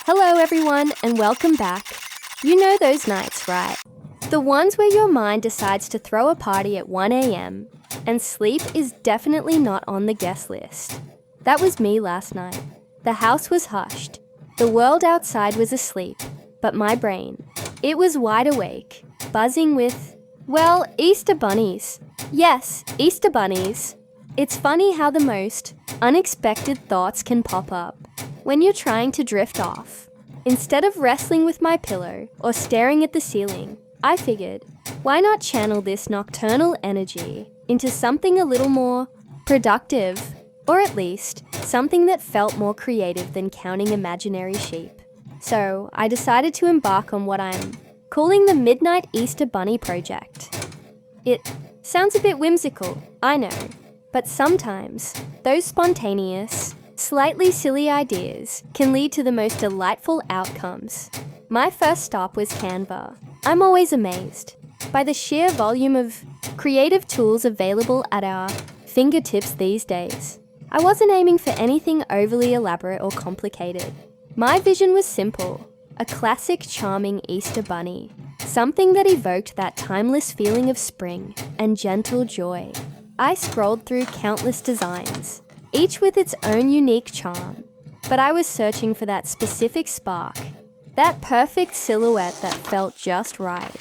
Hello everyone and welcome back. You know those nights, right? The ones where your mind decides to throw a party at 1 a.m. and sleep is definitely not on the guest list. That was me last night. The house was hushed. The world outside was asleep, but my brain, it was wide awake, buzzing with, well, Easter bunnies. Yes, Easter bunnies. It's funny how the most unexpected thoughts can pop up when you're trying to drift off. Instead of wrestling with my pillow or staring at the ceiling, I figured, why not channel this nocturnal energy into something a little more productive, or at least something that felt more creative than counting imaginary sheep. So I decided to embark on what I'm calling the Midnight Easter Bunny Project. It sounds a bit whimsical, I know, but sometimes those spontaneous, slightly silly ideas can lead to the most delightful outcomes. My first stop was Canva. I'm always amazed by the sheer volume of creative tools available at our fingertips these days. I wasn't aiming for anything overly elaborate or complicated. My vision was simple, a classic charming Easter bunny, something that evoked that timeless feeling of spring and gentle joy. I scrolled through countless designs, each with its own unique charm, but I was searching for that specific spark, that perfect silhouette that felt just right.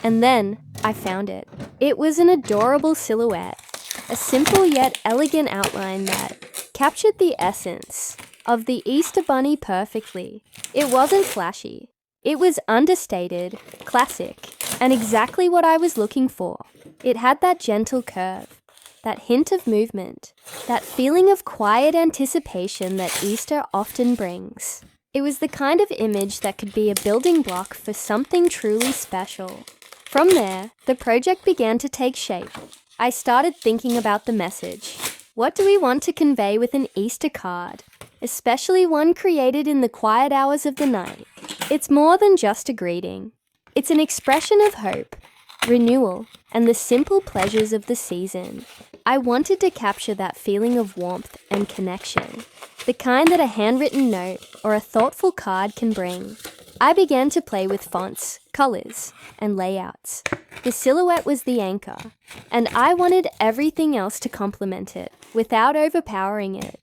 And then I found it. It was an adorable silhouette, a simple yet elegant outline that captured the essence of the Easter bunny perfectly. It wasn't flashy. It was understated, classic, and exactly what I was looking for. It had that gentle curve, that hint of movement, that feeling of quiet anticipation that Easter often brings. It was the kind of image that could be a building block for something truly special. From there, the project began to take shape. I started thinking about the message. What do we want to convey with an Easter card, especially one created in the quiet hours of the night? It's more than just a greeting. It's an expression of hope, renewal, and the simple pleasures of the season. I wanted to capture that feeling of warmth and connection, the kind that a handwritten note or a thoughtful card can bring. I began to play with fonts, colors, and layouts. The silhouette was the anchor, and I wanted everything else to complement it without overpowering it.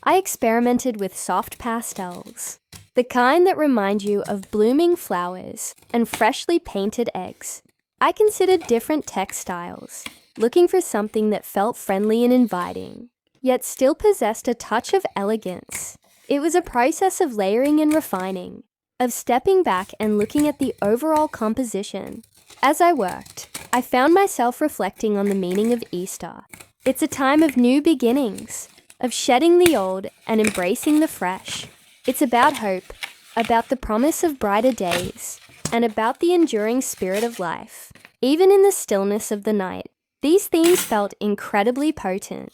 I experimented with soft pastels, the kind that remind you of blooming flowers and freshly painted eggs. I considered different textiles, looking for something that felt friendly and inviting, yet still possessed a touch of elegance. It was a process of layering and refining, of stepping back and looking at the overall composition. As I worked, I found myself reflecting on the meaning of Easter. It's a time of new beginnings, of shedding the old and embracing the fresh. It's about hope, about the promise of brighter days, and about the enduring spirit of life. Even in the stillness of the night, these themes felt incredibly potent.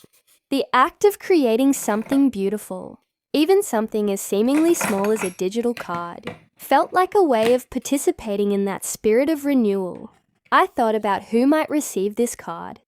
The act of creating something beautiful, even something as seemingly small as a digital card, felt like a way of participating in that spirit of renewal. I thought about who might receive this card.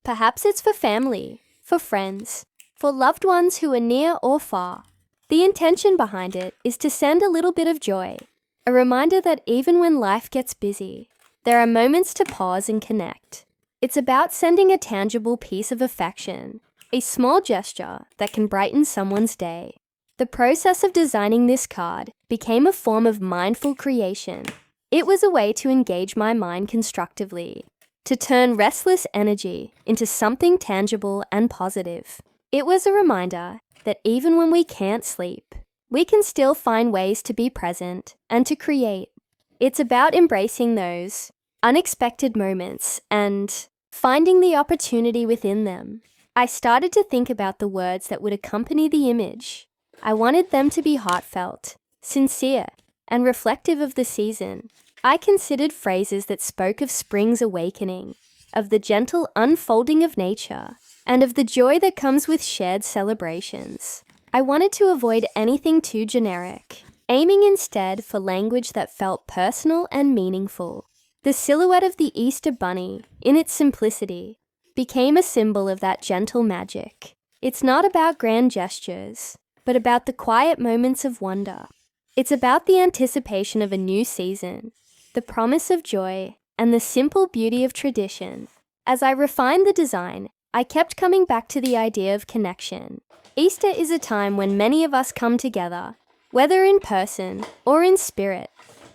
Perhaps it's for family, for friends, for loved ones who are near or far. The intention behind it is to send a little bit of joy, a reminder that even when life gets busy, there are moments to pause and connect. It's about sending a tangible piece of affection, a small gesture that can brighten someone's day. The process of designing this card became a form of mindful creation. It was a way to engage my mind constructively, to turn restless energy into something tangible and positive. It was a reminder that even when we can't sleep, we can still find ways to be present and to create. It's about embracing those unexpected moments and finding the opportunity within them. I started to think about the words that would accompany the image. I wanted them to be heartfelt, sincere, and reflective of the season. I considered phrases that spoke of spring's awakening, of the gentle unfolding of nature, and of the joy that comes with shared celebrations. I wanted to avoid anything too generic, aiming instead for language that felt personal and meaningful. The silhouette of the Easter bunny, in its simplicity, became a symbol of that gentle magic. It's not about grand gestures, but about the quiet moments of wonder, It's about the anticipation of a new season, the promise of joy, and the simple beauty of tradition. As I refined the design, I kept coming back to the idea of connection. Easter is a time when many of us come together, whether in person or in spirit.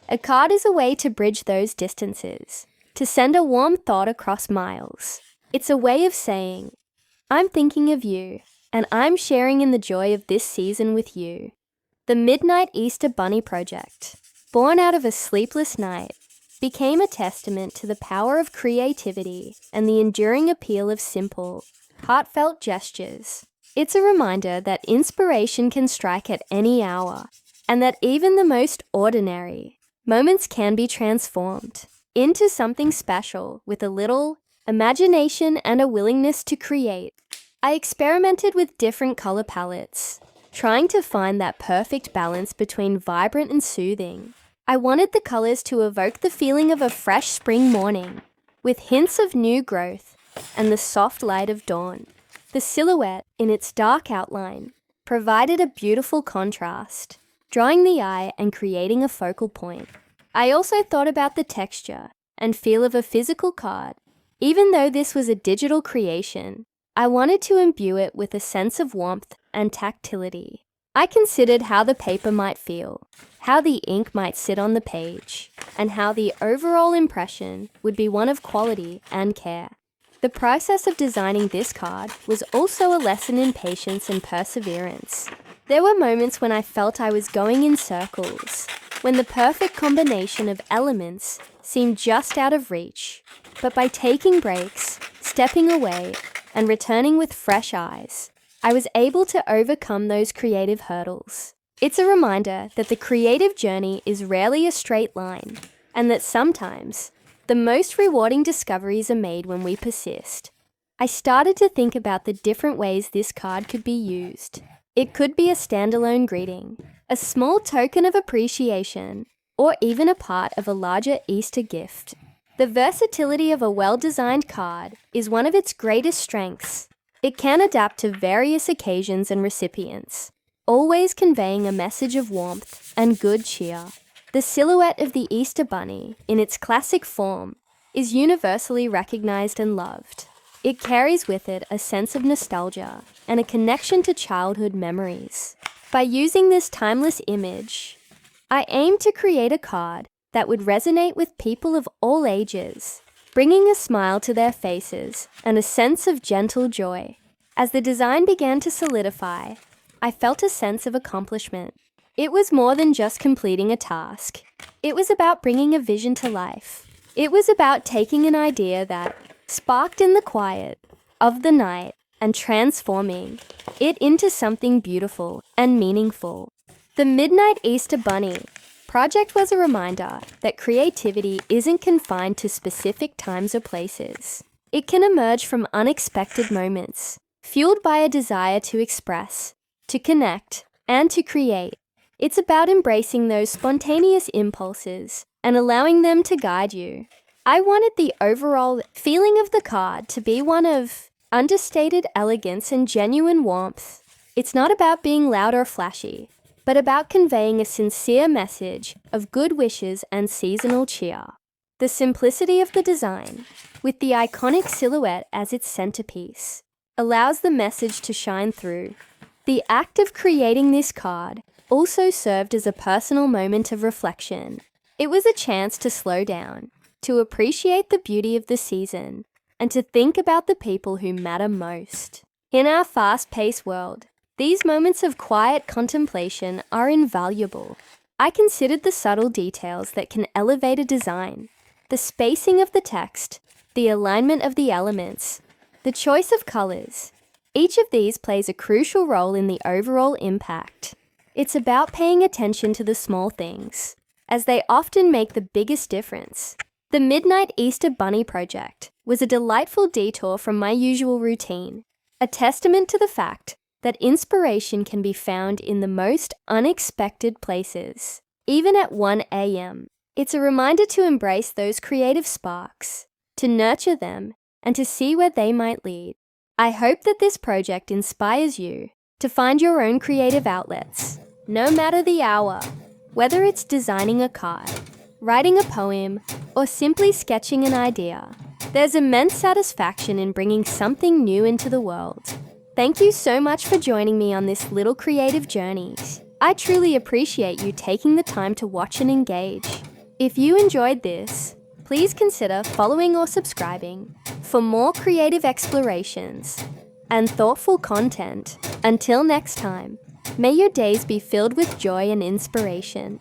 A card is a way to bridge those distances, to send a warm thought across miles. It's a way of saying, I'm thinking of you, and I'm sharing in the joy of this season with you. The Midnight Easter Bunny Project, born out of a sleepless night, became a testament to the power of creativity and the enduring appeal of simple, heartfelt gestures. It's a reminder that inspiration can strike at any hour, and that even the most ordinary moments can be transformed into something special with a little imagination and a willingness to create. I experimented with different color palettes, trying to find that perfect balance between vibrant and soothing. I wanted the colors to evoke the feeling of a fresh spring morning, with hints of new growth and the soft light of dawn. The silhouette, in its dark outline, provided a beautiful contrast, drawing the eye and creating a focal point. I also thought about the texture and feel of a physical card. Even though this was a digital creation, I wanted to imbue it with a sense of warmth and tactility. I considered how the paper might feel, how the ink might sit on the page, and how the overall impression would be one of quality and care. The process of designing this card was also a lesson in patience and perseverance. There were moments when I felt I was going in circles, when the perfect combination of elements seemed just out of reach. But by taking breaks, stepping away, and returning with fresh eyes, I was able to overcome those creative hurdles. It's a reminder that the creative journey is rarely a straight line, and that sometimes the most rewarding discoveries are made when we persist. I started to think about the different ways this card could be used. It could be a standalone greeting, a small token of appreciation, or even a part of a larger Easter gift. The versatility of a well-designed card is one of its greatest strengths. It can adapt to various occasions and recipients, always conveying a message of warmth and good cheer. The silhouette of the Easter Bunny, in its classic form, is universally recognized and loved. It carries with it a sense of nostalgia and a connection to childhood memories. By using this timeless image, I aim to create a card that would resonate with people of all ages, bringing a smile to their faces and a sense of gentle joy. As the design began to solidify, I felt a sense of accomplishment. It was more than just completing a task. It was about bringing a vision to life. It was about taking an idea that sparked in the quiet of the night and transforming it into something beautiful and meaningful. The Midnight Easter Bunny project was a reminder that creativity isn't confined to specific times or places. It can emerge from unexpected moments, fueled by a desire to express, to connect, and to create. It's about embracing those spontaneous impulses and allowing them to guide you. I wanted the overall feeling of the card to be one of understated elegance and genuine warmth. It's not about being loud or flashy, but about conveying a sincere message of good wishes and seasonal cheer. The simplicity of the design, with the iconic silhouette as its centerpiece, allows the message to shine through. The act of creating this card also served as a personal moment of reflection. It was a chance to slow down, to appreciate the beauty of the season, and to think about the people who matter most. In our fast-paced world, these moments of quiet contemplation are invaluable. I considered the subtle details that can elevate a design, the spacing of the text, the alignment of the elements, the choice of colors. Each of these plays a crucial role in the overall impact. It's about paying attention to the small things, as they often make the biggest difference. The Midnight Easter Bunny project was a delightful detour from my usual routine, a testament to the fact that inspiration can be found in the most unexpected places, even at 1 a.m. It's a reminder to embrace those creative sparks, to nurture them, and to see where they might lead. I hope that this project inspires you to find your own creative outlets, no matter the hour. Whether it's designing a card, writing a poem, or simply sketching an idea, there's immense satisfaction in bringing something new into the world. Thank you so much for joining me on this little creative journey. I truly appreciate you taking the time to watch and engage. If you enjoyed this, please consider following or subscribing for more creative explorations and thoughtful content. Until next time, may your days be filled with joy and inspiration.